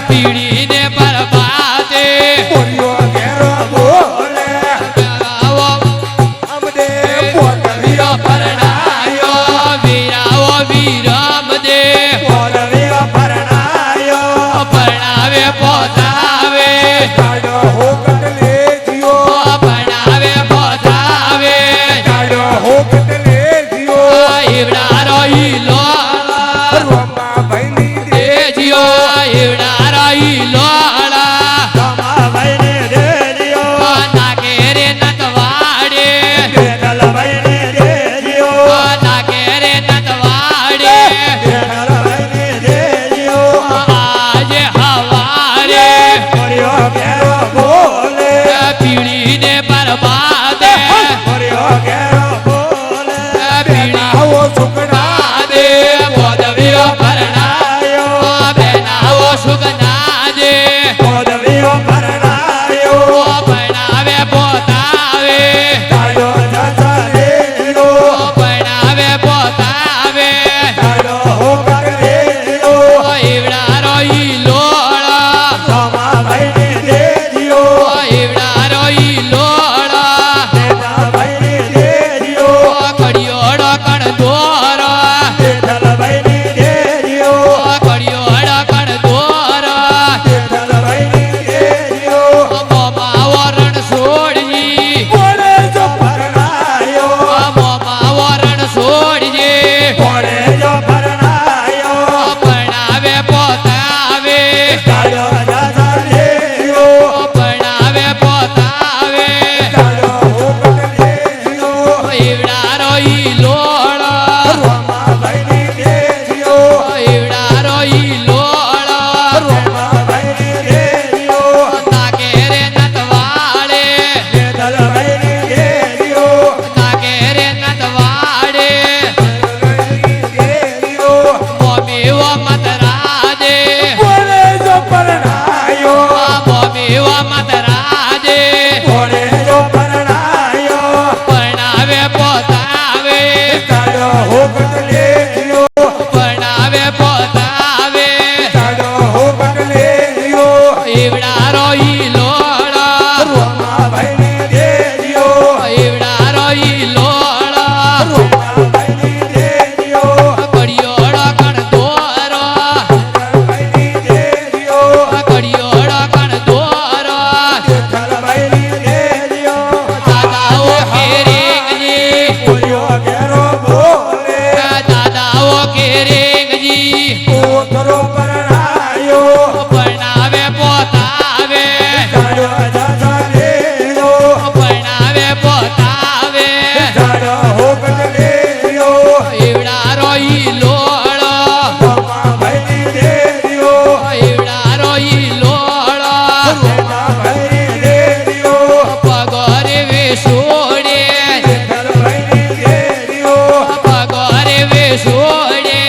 પીડી ને બરબાદે બોલ્યો ઘેરો બોલે અમને બોલવીઓ પરણાયો વીરાઓ વિરમ દે બોલવીઓ પરણાયો પરણાવે પોતાવે ગાડો હોકટ લેજ્યો પરણાવે પોતાવે ગાડો હોકટ લેજ્યો ઈવડા રોઈ લો રોમા ભાઈની દેજ્યો ઈવડા રોઈ લોળા રોમા ભાઈને દેજ્યો નાકે રે નતવાડે બેદલ ભાઈને દેજ્યો નાકે રે નતવાડે બેદલ ભાઈને દેજ્યો આજે હવારે બોલ્યો ઘેરો બોલે પીડી ને બરબાદે બોલ્યો ઘેરો બોલે પીડી આવો સુકડા દે બોદવીઓ પરણાયો બેનાઓ સુગના દે બોલવીઓ પરણાયો પરણાવે પોતાવે ગાડો જતા લેજો પરણાવે પોતાવે ગાડો હોકટ લેજો ઈવડા રોઈ લોળા રોમા ભાઈને દેજ્યો ઈવડા રોઈ લોળા બેદલ ભાઈને દેજ્યો કડિયોડો કણ દોરો બેદલ ભાઈને દેજ્યો કડિયોડો કણ દોરો બેદલ ભાઈને દેજ્યો મોમા વરણ છોડજી બોલે જો પરણાયો મોમા વરણ છોડજે બોલે જો પરણાયો પરણાવે પોતાવે ગાડો જતા લેજો પરણાવે પોતાવે ગાડો હોકટ લેજો ઈવડા રોઈ લોળો રોમા ભાઈને દેજ્યો ઈવડા રોઈ લોળો રોમા ભાઈને દેજ્યો નાકે રે નતવાડે બેદલ ભાઈને દેજ્યો નાકે રે નતવાડે દેજ્યો મોમી વો મતરાજે બોલે જો પરણાયો મોમી વો મતરાજે બોલે જો પરણાયો પરણાવે પોતાવે ગાડો હોકટ લેજો પરણાવે પોતાવે ગાડો હોકટ લેજો ઈવડા રોઈ લોળો રોમા ભાઈને દેજ્યો ઈવડા રોઈ લોળો રોમા ભાઈને દેજ્યો કડિયોડો કણ દોરો ભાઈને દેજ્યો કડિયોડો કણ દોરો બેદલ ભાઈને દેજ્યો દાદાઓ કેરેંગજી બોલ્યો ઘેરો બોલે દાદાઓ કેરેંગજી ઉતરો પરણાયો પરણાવે પોતાવે ગાડો જતા લેજો પરણાવે પોતાવે ગાડો હોકટ લેજો ઈવડા રોઈ લોળો રોમા ભાઈને દેજ્યો ઈવડા રોઈ લોળો રોમા ભાઈને દેજ્યો પગોરે વેસોડે બેદલ ભાઈને દેજ્યો પગોરે વેસોડે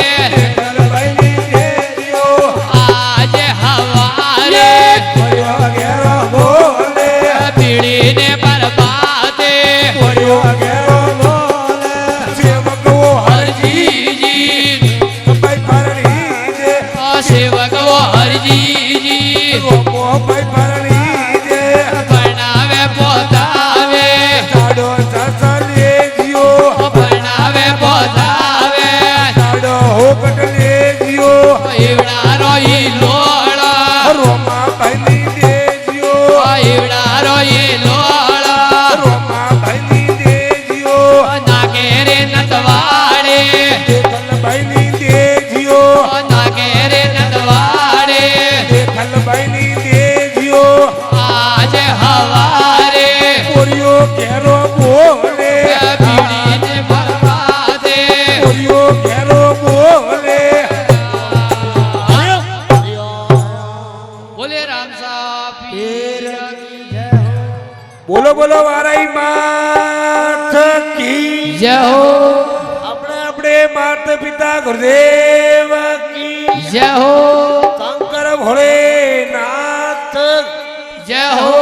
બેદલ ભાઈને દેજ્યો આજે હવારે બોલ્યો ઘેરો બોલે પીડી ને બરબાદે બોલ્યો ઘેરો બોલે સેવકો હરજીજી ભાઈ પરણી દે સેવકો હરજીજી રોમો ભાઈ પરણી દે પરણાવે પોતાવે ગાડો જતા લેજ્યો પરણાવે પોતાવે ગાડો હોકટ લેજ્યો ઈવડા રોઈ લોળો રોમા ભાઈની દેજ્યો ઈવડા રોઈ લોળો રોમા ભાઈની દેજ્યો નાકે રે નતવાડે બેદલ ભાઈની દેજ્યો નાકે રે નતવાડે બેદલ ભાઈની દેજ્યો આજે હવારે બોલ્યો ઘેરો બોલે પીડી ને બરબાદે બોલ્યો ઘેરો બોલે બોલે રામ સાહેબ પીર કી જય. બોલો બોલો વારાઈ માત કી જય હો આપણે માતા પિતા ગુરુદેવ કી જય હો શંકર ભોળેનાથ જય હો